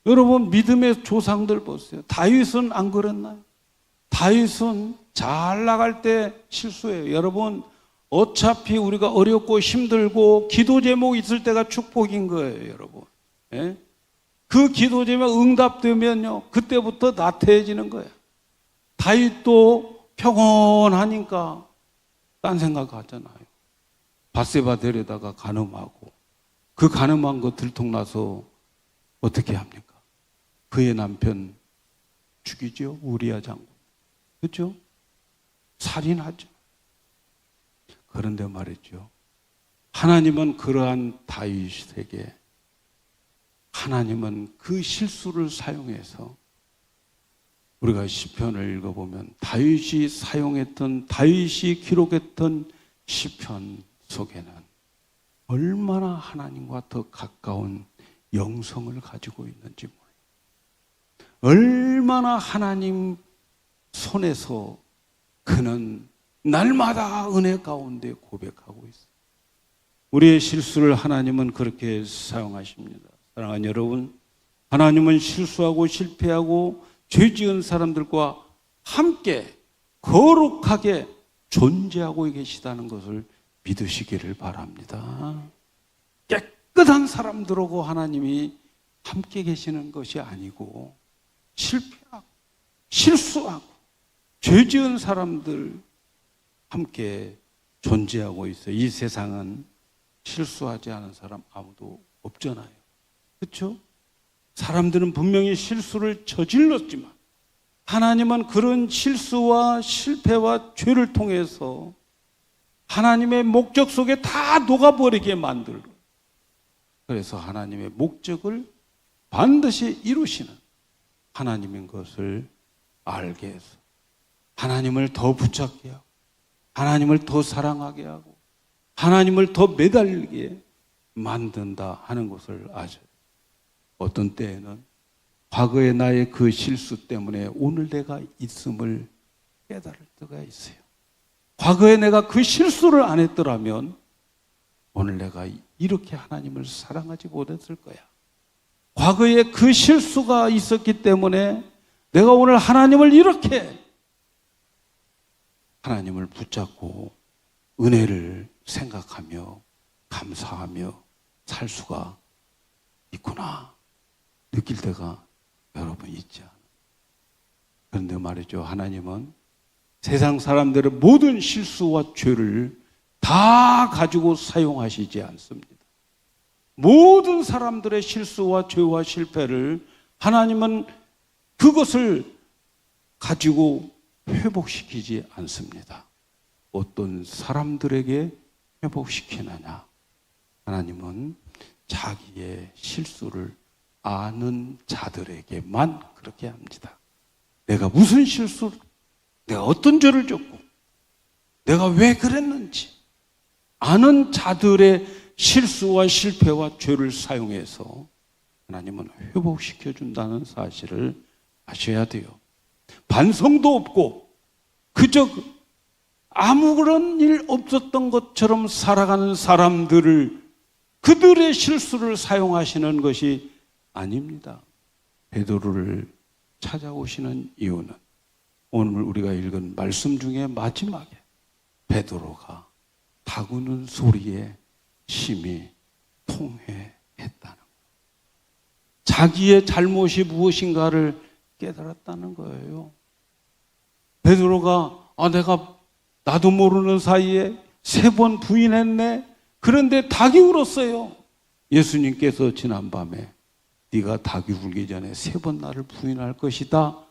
여러분, 믿음의 조상들 보세요. 다윗은 안 그랬나요? 다윗은 잘 나갈 때 실수해요. 여러분, 어차피 우리가 어렵고 힘들고 기도 제목 있을 때가 축복인 거예요, 여러분. 예? 그 기도 제목 응답되면요, 그때부터 나태해지는 거예요. 다윗도 평온하니까 딴 생각하잖아요. 밧세바 데려다가 간음하고, 그 간음한 거 들통나서 어떻게 합니까? 그의 남편 죽이죠, 우리아 장군. 그렇죠? 살인하죠. 그런데 말이죠, 하나님은 그러한 다윗에게, 하나님은 그 실수를 사용해서, 우리가 시편을 읽어보면 다윗이 사용했던, 다윗이 기록했던 시편 속에는 얼마나 하나님과 더 가까운 영성을 가지고 있는지 몰라요. 얼마나 하나님 손에서 그는 날마다 은혜 가운데 고백하고 있어요. 우리의 실수를 하나님은 그렇게 사용하십니다. 사랑하는 여러분, 하나님은 실수하고 실패하고 죄 지은 사람들과 함께 거룩하게 존재하고 계시다는 것을 믿으시기를 바랍니다. 깨끗한 사람들하고 하나님이 함께 계시는 것이 아니고 실패하고 실수하고 죄 지은 사람들 함께 존재하고 있어요. 이 세상은 실수하지 않은 사람 아무도 없잖아요. 그렇죠? 사람들은 분명히 실수를 저질렀지만 하나님은 그런 실수와 실패와 죄를 통해서 하나님의 목적 속에 다 녹아버리게 만들고, 그래서 하나님의 목적을 반드시 이루시는 하나님인 것을 알게 해서 하나님을 더 붙잡게 하고 하나님을 더 사랑하게 하고 하나님을 더 매달리게 만든다 하는 것을 아셔요. 어떤 때에는 과거의 나의 그 실수 때문에 오늘 내가 있음을 깨달을 때가 있어요. 과거에 내가 그 실수를 안 했더라면 오늘 내가 이렇게 하나님을 사랑하지 못했을 거야. 과거에 그 실수가 있었기 때문에 내가 오늘 하나님을 이렇게 하나님을 붙잡고 은혜를 생각하며 감사하며 살 수가 있구나 느낄 때가 여러분 있지 않아요? 그런데 말이죠, 하나님은 세상 사람들의 모든 실수와 죄를 다 가지고 사용하시지 않습니다. 모든 사람들의 실수와 죄와 실패를 하나님은 그것을 가지고 회복시키지 않습니다. 어떤 사람들에게 회복시키느냐? 하나님은 자기의 실수를 아는 자들에게만 그렇게 합니다. 내가 무슨 실수를, 내가 어떤 죄를 졌고 내가 왜 그랬는지 아는 자들의 실수와 실패와 죄를 사용해서 하나님은 회복시켜 준다는 사실을 아셔야 돼요. 반성도 없고 그저 아무런 일 없었던 것처럼 살아가는 사람들을, 그들의 실수를 사용하시는 것이 아닙니다. 베드로를 찾아오시는 이유는 오늘 우리가 읽은 말씀 중에 마지막에 베드로가 다구는 소리에 심히 통회했다는 거예요. 자기의 잘못이 무엇인가를 깨달았다는 거예요. 베드로가 내가 나도 모르는 사이에 3번 부인했네. 그런데 닭이 울었어요. 예수님께서 지난밤에 네가 닭이 울기 전에 3번 나를 부인할 것이다.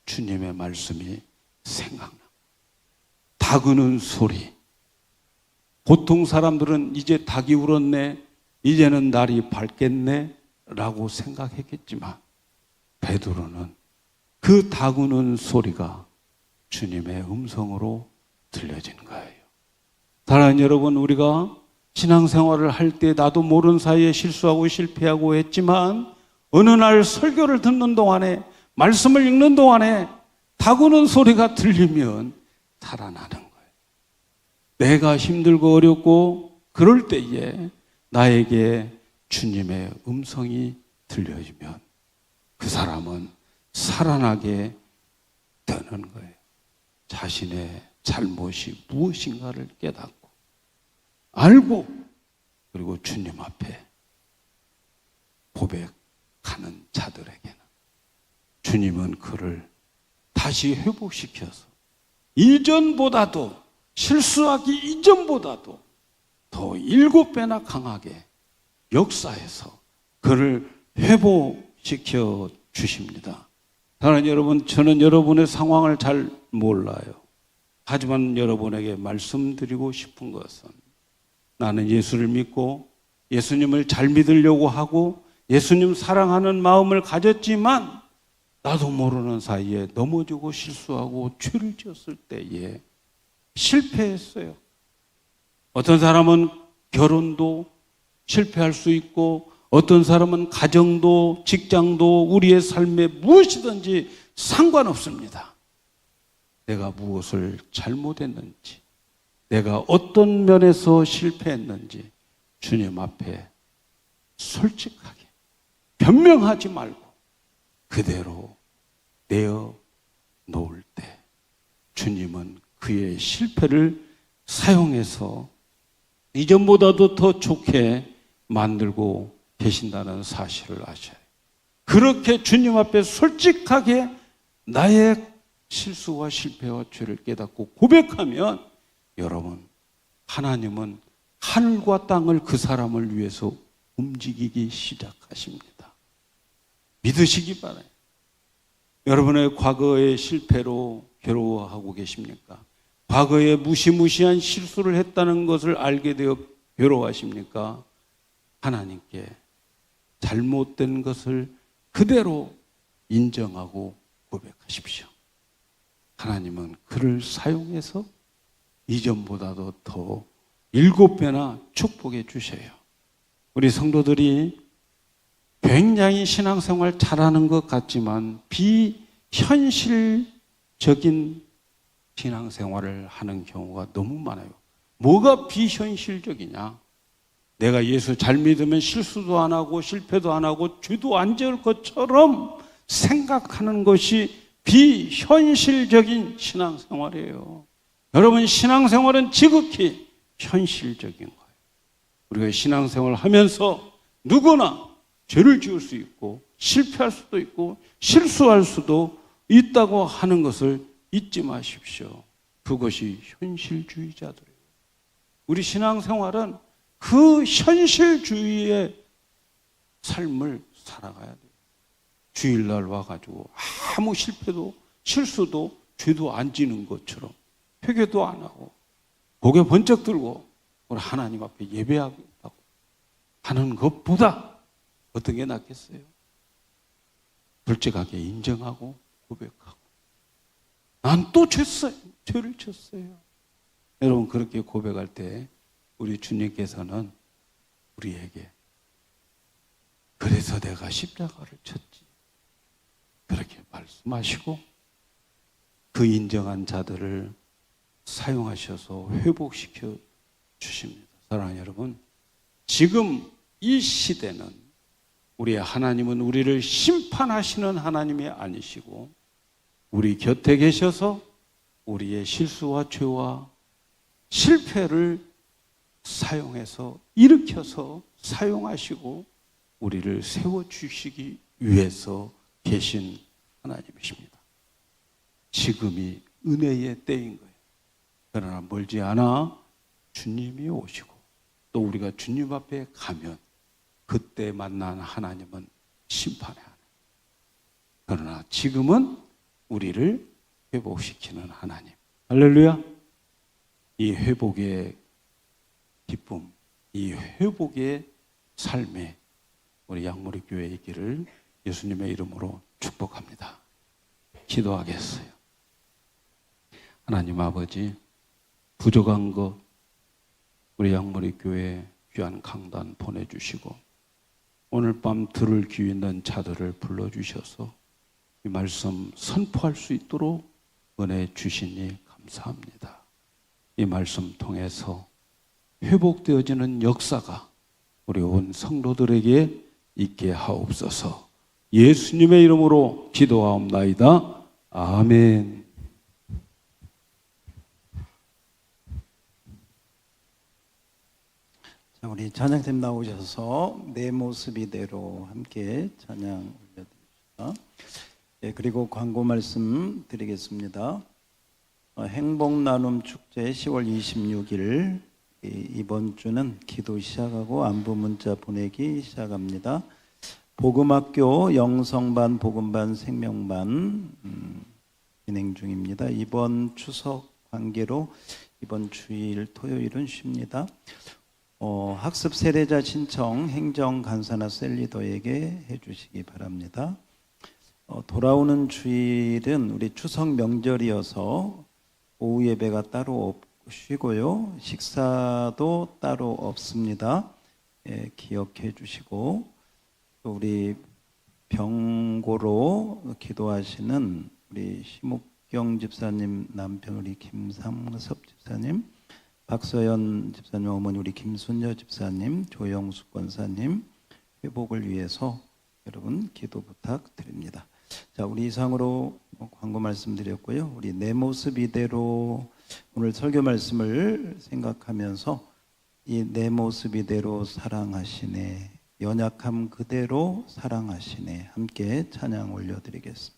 주님의 말씀이 생각나. 닭 우는 소리. 보통 사람들은 이제 닭이 울었네, 이제는 날이 밝겠네 라고 생각했겠지만 베드로는 그 닭 우는 소리가 주님의 음성으로 들려진 거예요. 사랑하는 여러분, 우리가 신앙생활을 할 때 나도 모르는 사이에 실수하고 실패하고 했지만 어느 날 설교를 듣는 동안에, 말씀을 읽는 동안에 닭 우는 소리가 들리면 살아나는 거예요. 내가 힘들고 어렵고 그럴 때에 나에게 주님의 음성이 들려지면 그 사람은 살아나게 되는 거예요. 자신의 잘못이 무엇인가를 깨닫고 알고, 그리고 주님 앞에 고백하는 자들에게는 주님은 그를 다시 회복시켜서 이전보다도, 실수하기 이전보다도 더 7배나 강하게 역사해서 그를 회복시켜 주십니다. 사랑하는 여러분, 저는 여러분의 상황을 잘 몰라요. 하지만 여러분에게 말씀드리고 싶은 것은, 나는 예수를 믿고 예수님을 잘 믿으려고 하고 예수님 사랑하는 마음을 가졌지만 나도 모르는 사이에 넘어지고 실수하고 죄를 지었을 때에 실패했어요. 어떤 사람은 결혼도 실패할 수 있고, 어떤 사람은 가정도 직장도 우리의 삶에 무엇이든지 상관없습니다. 내가 무엇을 잘못했는지, 내가 어떤 면에서 실패했는지 주님 앞에 솔직하게 변명하지 말고 그대로 내어 놓을 때 주님은 그의 실패를 사용해서 이전보다도 더 좋게 만들고 계신다는 사실을 아셔야 해요. 그렇게 주님 앞에 솔직하게 나의 실수와 실패와 죄를 깨닫고 고백하면 여러분, 하나님은 하늘과 땅을 그 사람을 위해서 움직이기 시작하십니다. 믿으시기 바라요. 여러분의 과거의 실패로 괴로워하고 계십니까? 과거에 무시무시한 실수를 했다는 것을 알게 되어 괴로워하십니까? 하나님께 잘못된 것을 그대로 인정하고 고백하십시오. 하나님은 그를 사용해서 이전보다도 더 7배나 축복해 주셔요. 우리 성도들이 굉장히 신앙생활 잘하는 것 같지만 비현실적인 신앙생활을 하는 경우가 너무 많아요. 뭐가 비현실적이냐? 내가 예수 잘 믿으면 실수도 안 하고 실패도 안 하고 죄도 안 지을 것처럼 생각하는 것이 비현실적인 신앙생활이에요. 여러분, 신앙생활은 지극히 현실적인 거예요. 우리가 신앙생활을 하면서 누구나 죄를 지을 수 있고 실패할 수도 있고 실수할 수도 있다고 하는 것을 잊지 마십시오. 그것이 현실주의자들이에요. 우리 신앙생활은 그 현실주의의 삶을 살아가야 돼요. 주일날 와가지고 아무 실패도 실수도 죄도 안 지는 것처럼 회개도 안 하고 고개 번쩍 들고 우리 하나님 앞에 예배하겠다고 하는 것보다 어떤 게 낫겠어요? 솔직하게 인정하고 고백하고 난 또 죄를 졌어요. 여러분, 그렇게 고백할 때 우리 주님께서는 우리에게 그래서 내가 십자가를 쳤지 그렇게 말씀하시고 그 인정한 자들을 사용하셔서 회복시켜 주십니다. 사랑하는 여러분, 지금 이 시대는 우리의 하나님은 우리를 심판하시는 하나님이 아니시고 우리 곁에 계셔서 우리의 실수와 죄와 실패를 사용해서 일으켜서 사용하시고 우리를 세워주시기 위해서 계신 하나님이십니다. 지금이 은혜의 때인 거예요. 그러나 멀지 않아 주님이 오시고 또 우리가 주님 앞에 가면 그때 만난 하나님은 심판의 하나님. 그러나 지금은 우리를 회복시키는 하나님. 할렐루야. 이 회복의 기쁨, 이 회복의 삶에 우리 양모리 교회에 있기를 예수님의 이름으로 축복합니다. 기도하겠어요. 하나님 아버지, 부족한 것 우리 양모리 교회 귀한 강단 보내주시고 오늘 밤 들을 귀 있는 자들을 불러주셔서 이 말씀 선포할 수 있도록 은혜 주시니 감사합니다. 이 말씀 통해서 회복되어지는 역사가 우리 온 성도들에게 있게 하옵소서. 예수님의 이름으로 기도하옵나이다. 아멘. 자, 우리 찬양팀 나오셔서 내 모습 이대로 함께 찬양 올려드립시다. 예, 그리고 광고 말씀 드리겠습니다. 행복 나눔 축제 10월 26일 이번 주는 기도 시작하고 안부 문자 보내기 시작합니다. 복음학교 영성반, 복음반, 생명반 진행 중입니다. 이번 추석 관계로 이번 주일 토요일은 쉽니다. 학습 세대자 신청 행정 간사나 셀리더에게 해주시기 바랍니다. 돌아오는 주일은 우리 추석 명절이어서 오후 예배가 따로 쉬고요. 식사도 따로 없습니다. 기억해 주시고 또 우리 병고로 기도하시는 우리 심옥경 집사님 남편 우리 김상섭 집사님, 박서연 집사님 어머니 우리 김순여 집사님, 조영숙 권사님 회복을 위해서 여러분 기도 부탁드립니다. 자, 우리 이상으로 광고 말씀드렸고요. 우리 내 모습 이대로 오늘 설교 말씀을 생각하면서 이 내 모습 이대로 사랑하시네, 연약함 그대로 사랑하시네, 함께 찬양 올려드리겠습니다.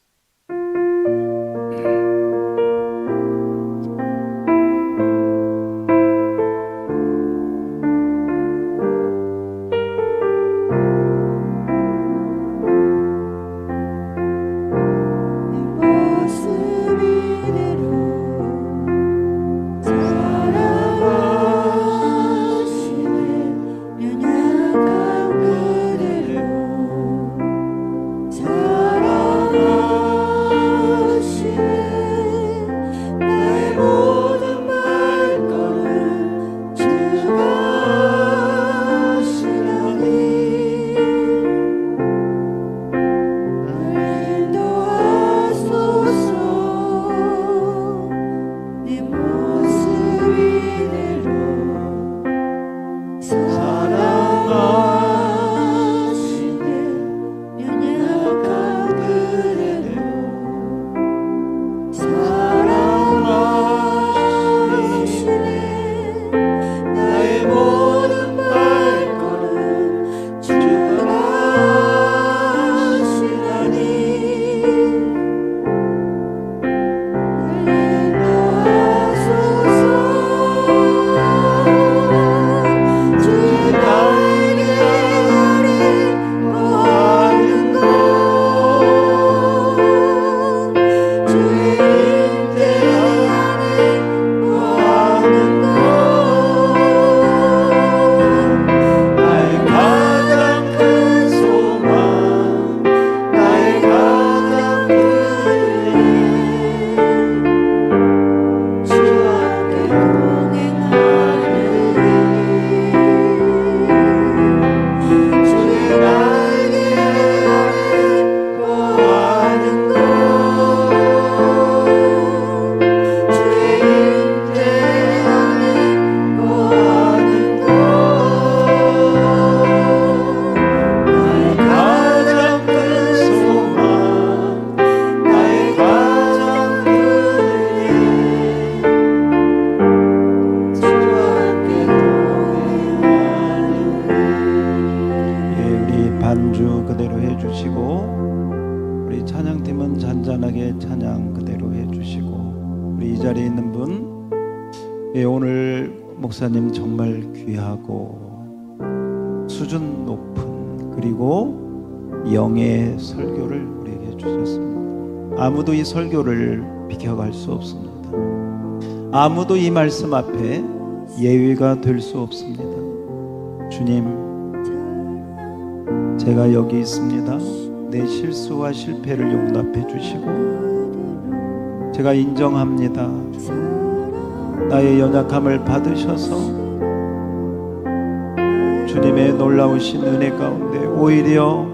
반주 그대로 해주시고 우리 찬양팀은 잔잔하게 찬양 그대로 해주시고 우리 이 자리에 있는 분 오늘 목사님 정말 귀하고 수준 높은 그리고 영의 설교를 우리에게 주셨습니다. 아무도 이 설교를 비켜갈 수 없습니다. 아무도 이 말씀 앞에 예외가 될 수 없습니다. 주님, 제가 여기 있습니다. 내 실수와 실패를 용납해 주시고 제가 인정합니다. 나의 연약함을 받으셔서 주님의 놀라우신 은혜 가운데 오히려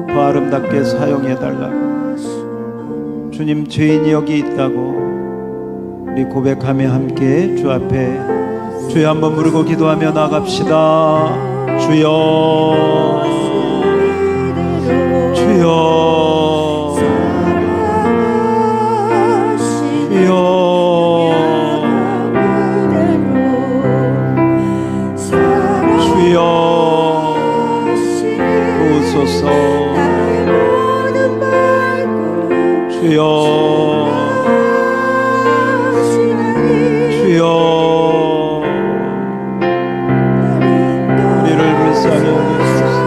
더 아름답게 사용해 달라고 주님 죄인이 여기 있다고 우리 고백하며 함께 주 앞에 주여 한번 부르고 기도하며 나갑시다. 주여 주여 주여 주여 오소서 주여 주여 우리를 불쌍히 여기소서.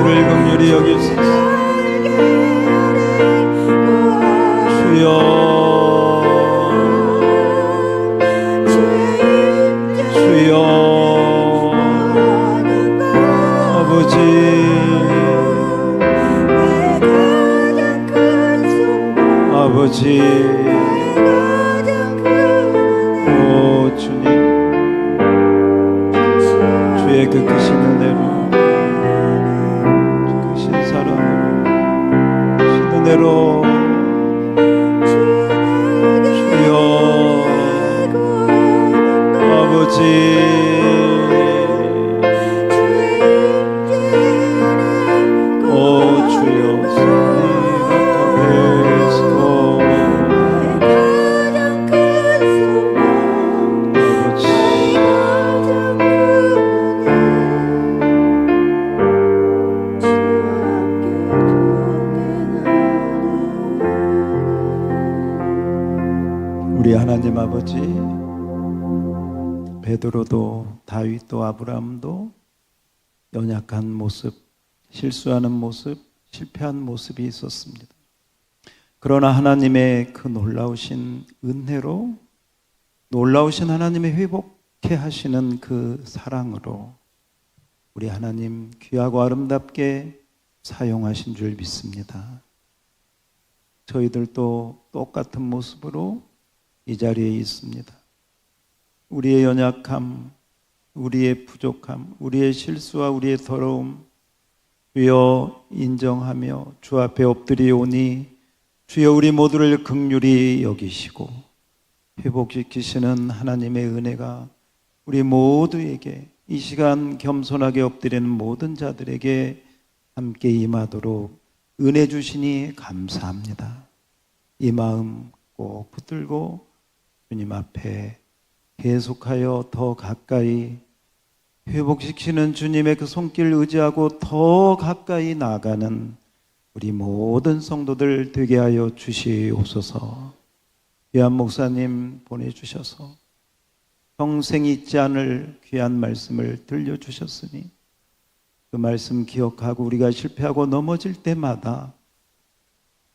우리를 긍휼히 여기소서. 주여 주여 아버지 아버지 오 주님 주의 그 크신 은혜로 은혜로 주여 아버지 오 주여 우리 하나님 아버지, 베드로도 다윗도 아브라함도 연약한 모습, 실수하는 모습, 실패한 모습이 있었습니다. 그러나 하나님의 그 놀라우신 은혜로, 놀라우신 하나님의 회복케 하시는 그 사랑으로 우리 하나님 귀하고 아름답게 사용하신 줄 믿습니다. 저희들도 똑같은 모습으로 이 자리에 있습니다. 우리의 연약함, 우리의 부족함, 우리의 실수와 우리의 더러움 주여 인정하며 주 앞에 엎드리오니 주여 우리 모두를 긍휼히 여기시고 회복시키시는 하나님의 은혜가 우리 모두에게 이 시간 겸손하게 엎드리는 모든 자들에게 함께 임하도록 은혜 주시니 감사합니다. 이 마음 꼭 붙들고 주님 앞에 계속하여 더 가까이 회복시키는 주님의 그 손길 의지하고 더 가까이 나아가는 우리 모든 성도들 되게 하여 주시옵소서. 귀한 목사님 보내주셔서 평생 잊지 않을 귀한 말씀을 들려주셨으니 그 말씀 기억하고 우리가 실패하고 넘어질 때마다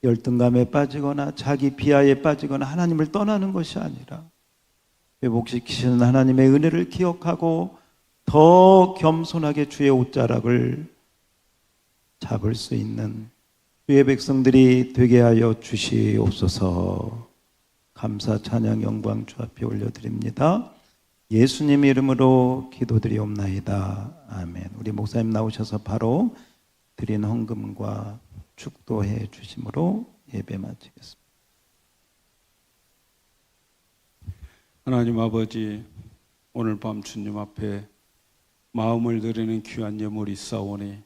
열등감에 빠지거나 자기 비하에 빠지거나 하나님을 떠나는 것이 아니라 회복시키시는 하나님의 은혜를 기억하고 더 겸손하게 주의 옷자락을 잡을 수 있는 주의 백성들이 되게 하여 주시옵소서. 감사 찬양 영광 주 앞에 올려드립니다. 예수님 이름으로 기도드리옵나이다. 아멘. 우리 목사님 나오셔서 바로 드린 헌금과 축도해 주심으로 예배 마치겠습니다. 하나님 아버지, 오늘 밤 주님 앞에 마음을 드리는 귀한 예물이 있사오니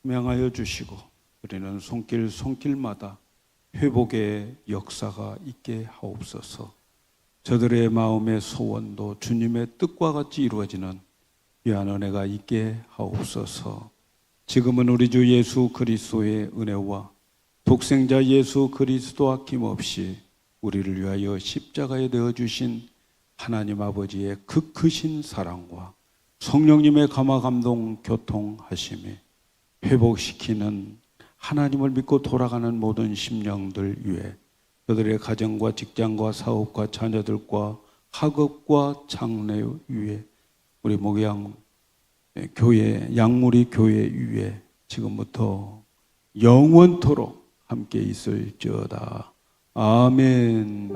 명하여 주시고 우리는 손길마다 회복의 역사가 있게 하옵소서. 저들의 마음의 소원도 주님의 뜻과 같이 이루어지는 귀한 은혜가 있게 하옵소서. 지금은 우리 주 예수 그리스도의 은혜와 독생자 예수 그리스도와 아낌없이 우리를 위하여 십자가에 내어주신 하나님 아버지의 그 크신 사랑과 성령님의 감화감동 교통하심에 회복시키는 하나님을 믿고 돌아가는 모든 심령들 위해 그들의 가정과 직장과 사업과 자녀들과 학업과 장래 위에 우리 목양 교회, 양무리 교회 위에 지금부터 영원토록 함께 있을지어다. 아멘.